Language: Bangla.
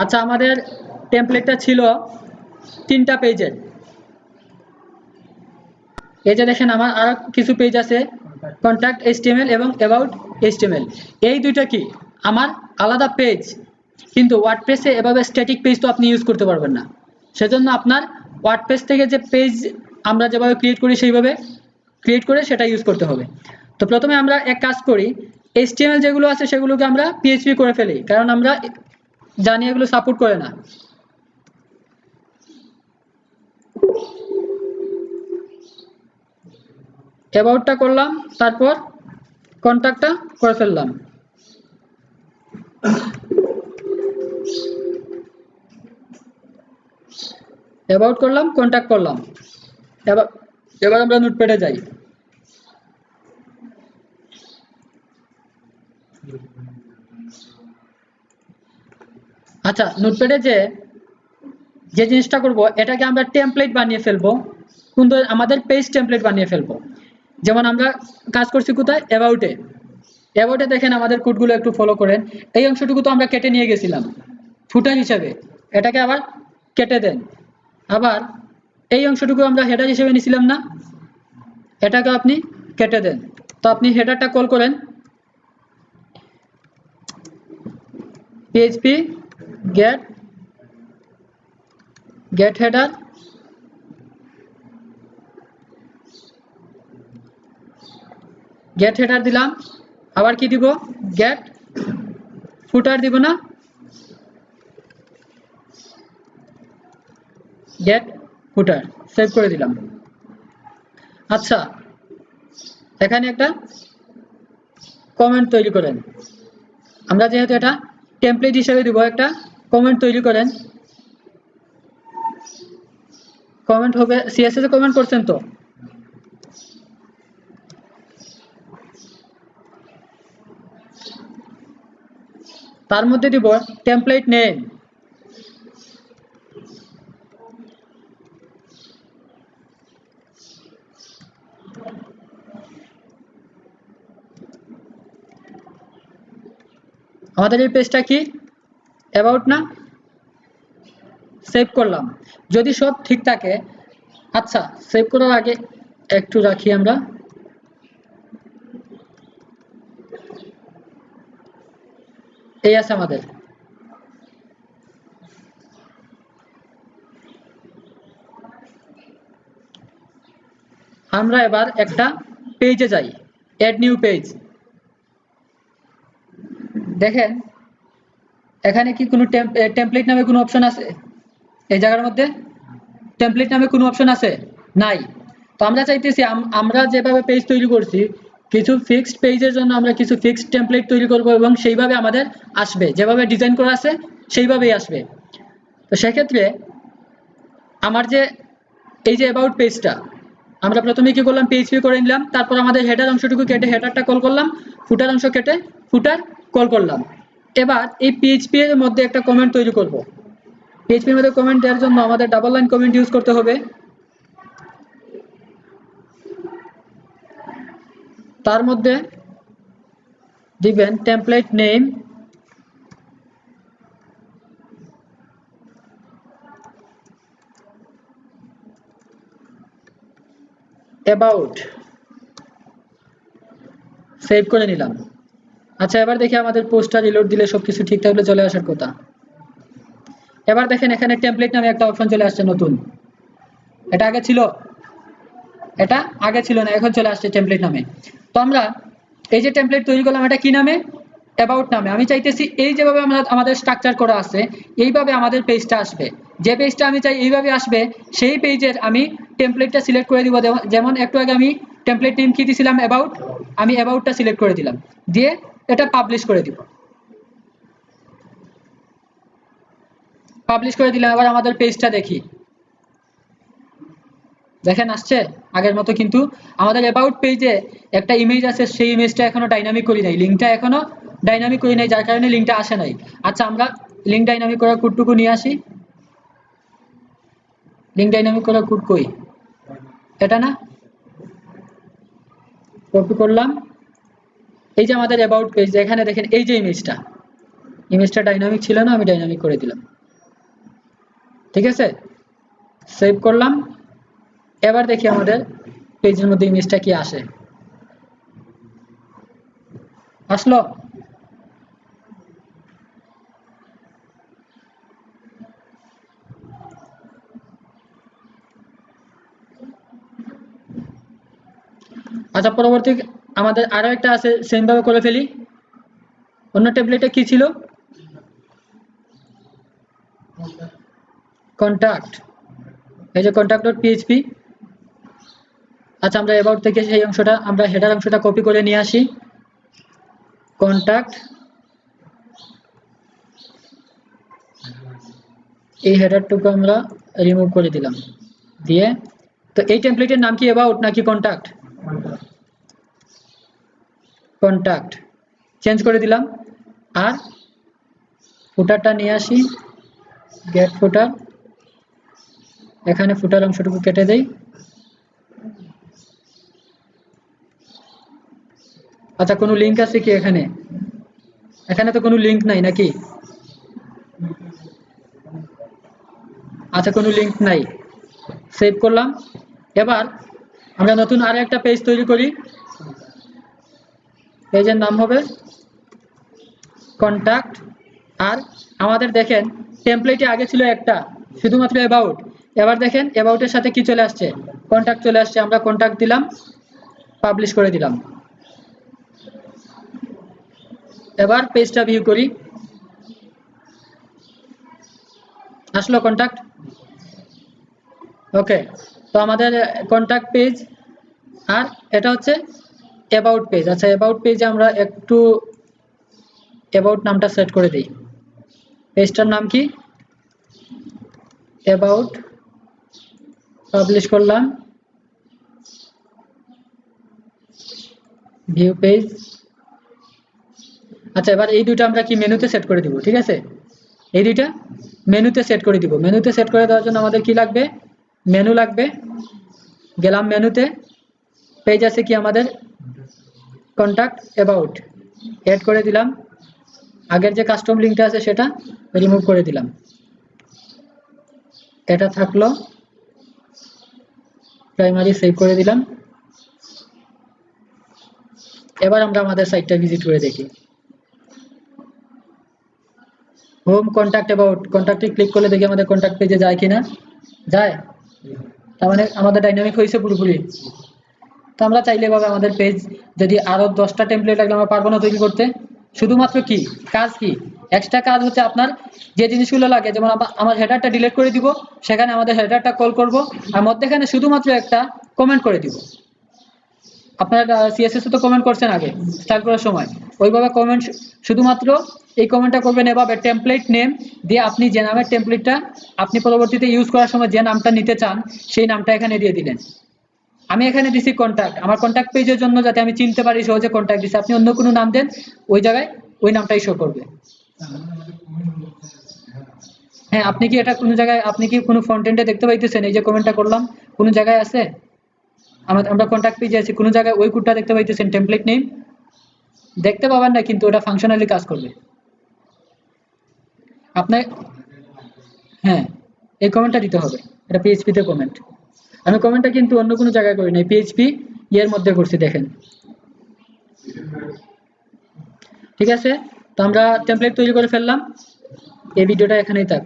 আচ্ছা, আমাদের টেমপ্লেটটা ছিল 3টা পেজের। এই যে দেখেন আমার আর কিছু পেজ আছে, কন্ট্যাক্ট এইচটিএমএল এবং অ্যাবাউট এইচটিএমএল। এই দুইটা কি আমার আলাদা পেজ, কিন্তু ওয়ার্ডপ্রেসে এভাবে স্ট্যাটিক পেজ তো আপনি ইউজ করতে পারবেন না। সেজন্য আপনার ওয়ার্ডপ্রেস থেকে যে পেজ আমরা যেভাবে ক্রিয়েট করি সেইভাবে ক্রিয়েট করে সেটা ইউজ করতে হবে। তো প্রথমে আমরা এক কাজ করি, এইচটিএমএল যেগুলো আছে সেগুলোকে আমরা পিএইচপি করে ফেলি, কারণ আমরা জানি এগুলো সাপোর্ট করে না। অ্যাবাউটটা করলাম, তারপর কন্ট্যাক্টটা করে ফেললাম। অ্যাবাউট করলাম, কন্ট্যাক্ট করলাম। এবার এবার আমরা নোটপ্যাডে যাই। আচ্ছা, নোটপ্যাডে যে জিনিসটা করব, এটাকে আমরা টেমপ্লেট বানিয়ে ফেলবো, কিন্তু আমাদের পেজ টেমপ্লেট বানিয়ে ফেলবো। যেমন আমরা কাজ করছি কোথায়, অ্যাবাউটে। অ্যাবাউটে দেখেন আমাদের কোডগুলো একটু ফলো করেন। এই অংশটুকু তো আমরা কেটে নিয়ে গেছিলাম ফুটার হিসাবে, এটাকে আবার কেটে দেন। আবার এই অংশটুকু আমরা হেডার হিসেবে নিয়েছিলাম না, এটাকে আপনি কেটে দেন। তো আপনি হেডারটা কল করেন PHP get header, get header দিলাম। আবার কি দিব, গেট ফুটার দিব না, গেট ফুটার, সেভ করে দিলাম। আচ্ছা, এখানে একটা কমেন্ট তৈরি করেন। আমরা যেহেতু এটা টেমপ্লেট হিসেবে দিব, একটা কমেন্ট তৈরি করেন। কমেন্ট হবে, সিএসএস এ কমেন্ট করছেন তো? তার মধ্যে দিব টেমপ্লেট নেম। আমাদের এই পেজটা কি অ্যাবাউট না? সেভ করলাম। যদি সব ঠিক থাকে, আচ্ছা সেভ করার আগে একটু রাখি আমরা। এই আছে আমাদের। আমরা এবার একটা পেজে যাই, অ্যাড নিউ পেজ। দেখেন এখানে কি কোনো টেমপ্লেট নামে কোনো অপশন আছে? এই জায়গার মধ্যে টেমপ্লেট নামে কোনো অপশন আছে? নাই। তো আমরা চাইতেছি আমরা যেভাবে পেজ তৈরি করছি, কিছু ফিক্সড পেজের জন্য আমরা কিছু ফিক্সড টেমপ্লেট তৈরি করব এবং সেইভাবে আমাদের আসবে, যেভাবে ডিজাইন করা আছে সেইভাবেই আসবে। তো সেক্ষেত্রে আমার যে এই যে অ্যাবাউট পেজটা, আমরা প্রথমে কি করলাম, পিএইচপি করে নিলাম। তারপর আমাদের হেডার অংশটুকু কেটে হেডারটা কল করলাম, ফুটার অংশ কেটে ফুটার কল করলাম। এবার এই পিএইচপি এর মধ্যে একটা কমেন্ট তৈরি করব। পিএইচপি এর মধ্যে কমেন্ট দেওয়ার জন্য আমাদের ডাবল লাইন কমেন্ট ইউজ করতে হবে। তার মধ্যে দিবেন টেমপ্লেট নেম, অ্যাবাউট, সেভ করে নিলাম। আচ্ছা, এবার দেখি আমাদের পোস্টটা রিলোড দিলে সবকিছু ঠিক থাকলে চলে আসার কথা। এবার দেখেন এখানে টেমপ্লেট নামে একটা অপশন চলে আসছে নতুন। এটা আগে ছিল? এটা আগে ছিল না, এখন চলে আসছে টেমপ্লেট নামে। তো আমরা এই যে টেমপ্লেট তৈরি করলাম, এটা কি নামে, অ্যাবাউট নামে। আমি চাইতেছি এই যেভাবে আমরা আমাদের স্ট্রাকচার করা আছে এইভাবে আমাদের পেজটা আসবে। যে পেজটা আমি চাই এইভাবে আসবে, সেই পেজের আমি টেমপ্লেটটা সিলেক্ট করে দিব। যেমন একটু আগে আমি টেমপ্লেট নেম কি দিয়েছিলাম, অ্যাবাউট। আমি অ্যাবাউটটা সিলেক্ট করে দিলাম, দিয়ে এটা পাবলিশ করে দিব। পাবলিশ করে দিলাম। আবার আমাদের পেজটা দেখি, দেখেন আসছে আগের মতো। কিন্তু আমাদের অ্যাবাউট পেজে একটা ইমেজ আছে, সেই ইমেজটা এখনো ডাইনামিক করি নাই, লিঙ্কটা এখনো ডাইনামিক করি নাই, যার কারণে লিঙ্কটা আসে নাই। আচ্ছা, আমরা লিঙ্ক ডাইনামিক করার কোডটুকু নিয়ে আসি। লিঙ্ক ডাইনামিক করার কোড কই? এটা না, কপি করলাম। এই যে আমাদের অ্যাবাউট পেজ, এখানে দেখেন এই যে ইমেজটা, ইমেজটা ডাইনামিক ছিল না, আমি ডাইনামিক করে দিলাম। ঠিক আছে, সেভ করলাম। এবার দেখি আমাদের পেজের মধ্যে ইমেজটা কি আসে। আসলো? আচ্ছা, পরবর্তী আমাদের আরো একটা আছে, সেম ভাবে করে ফেলি। অন্য টেমপ্লেটে কি ছিল? কন্টাক্ট। এই যে contact.php। আচ্ছা, আমরা অ্যাবাউট থেকে সেই অংশটা, আমরা হেডার অংশটা কপি করে নিয়ে আসি। কন্টাক্ট, এই হেডারটুকু আমরা রিমুভ করে দিলাম দিয়ে। তো এই টেমপ্লেটের নাম কি অ্যাবাউট নাকি কন্টাক্ট? কন্টাক্ট চেঞ্জ করে দিলাম। আর ফুটারটা নিয়ে আসি, গেট ফুটার। এখানে ফুটার অংশটুকু কেটে দেই। আচ্ছা, কোনো লিঙ্ক আছে কি এখানে? এখানে তো কোনো লিঙ্ক নাই নাকি? আচ্ছা, কোনো লিঙ্ক নাই। সেভ করলাম। এবার আমরা নতুন আরো একটা পেজ তৈরি করি। পেজের নাম হবে কন্টাক্ট। আর আমাদের দেখেন টেমপ্লেটে আগে ছিল একটা, শুধুমাত্র অ্যাবাউট। এবার দেখেন অ্যাবাউটের সাথে কি চলে আসছে? কন্টাক্ট চলে আসছে। আমরা কন্টাক্ট দিলাম, পাবলিশ করে দিলাম। এবার পেজটা ভিউ করি। আসলো কন্টাক্ট? ওকে, তো আমাদের কন্টাক্ট পেজ। আর এটা হচ্ছে অ্যাবাউট পেজ। আচ্ছা, অ্যাবাউট পেজে আমরা একটু অ্যাবাউট নামটা সেট করে দিই। পেজটার নাম কি? অ্যাবাউট। পাবলিশ করলাম, ভিউ পেজ। আচ্ছা, এবার এই দুটো আমরা কি মেনুতে সেট করে দিব। ঠিক আছে, এই দুইটা মেনুতে সেট করে দিব। মেনুতে সেট করে দেওয়ার জন্য আমাদের কি লাগবে? মেনু লাগবে। গেলাম মেনুতে, পেজ আছে কি আমাদের? Contact, about. এড করে দিলাম। আগের যে কাস্টম লিঙ্কটা আছে সেটা রিমুভ করে দিলাম। এটা থাকলো, প্রাইমারি সেভ করে দিলাম। এবার আমরা আমাদের সাইটটা ভিজিট করে দেখি। Home, contact, about. কন্টাক্টে ক্লিক করলে দেখি আমাদের কন্টাক্ট পেজে যায় কিনা। যায়। তার মানে আমাদের ডাইনামিক হয়েছে পুরোপুরি। তো আমরা চাইলে ভাবে আমাদের পেজ যদি আরো 10টা টেমপ্লেট লাগলে আমরা পারবো না তৈরি করতে। শুধুমাত্র কি কাজ, কি এক্সট্রা কাজ হচ্ছে আপনার যে জিনিসগুলো লাগে, যেমন আমার হেডারটা ডিলিট করে দিব, সেখানে আমাদের হেডারটা কল করব, আর মধ্যেখানে শুধুমাত্র একটা কমেন্ট করে দিব। আপনার সিএসএস তো কমেন্ট করছেন আগে স্টার্ট করার সময়, ওইভাবে কমেন্ট শুধুমাত্র এই কমেন্টটা করবেন। এভাবে টেমপ্লেট নেম দিয়ে আপনি যে নামের টেমপ্লেটটা আপনি পরবর্তীতে ইউজ করার সময় যে নামটা নিতে চান সেই নামটা এখানে দিয়ে দিলেন। আমি এখানে দিছি কন্টাক্ট, আমার কন্টাক্ট পেজের জন্য, যাতে আমি চিনতে পারি সহজে কন্টাক্ট দিছি। আপনি অন্য কোনো নাম দেন, ওই জায়গায় ওই নামটাই শো করবে। হ্যাঁ, আপনি কি এটা কোনো জায়গায়, আপনি কি কোনো ফ্রন্ট এন্ডে দেখতে পাইতেছেন? এই যে কমেন্টটা করলাম, কোনো জায়গায় আছে? আমরা কন্টাক্ট পেজে আছি, কোনো জায়গায় ওই কোডটা দেখতে পাইতেছেন? টেমপ্লেট নেম দেখতে পাবেন না, কিন্তু ওটা ফাংশনালি কাজ করবে আপনার। হ্যাঁ, এই কমেন্টটা দিতে হবে। এটা পিএইচপি তে কমেন্ট। আমি কমেন্টটা কিন্তু অন্য কোনো জায়গায় করি নাই, পিএইচপি এর মধ্যে করছি, দেখেন। ঠিক আছে, তো আমরা টেমপ্লেট তৈরি করে ফেললাম। এই ভিডিওটা এখানেই থাক।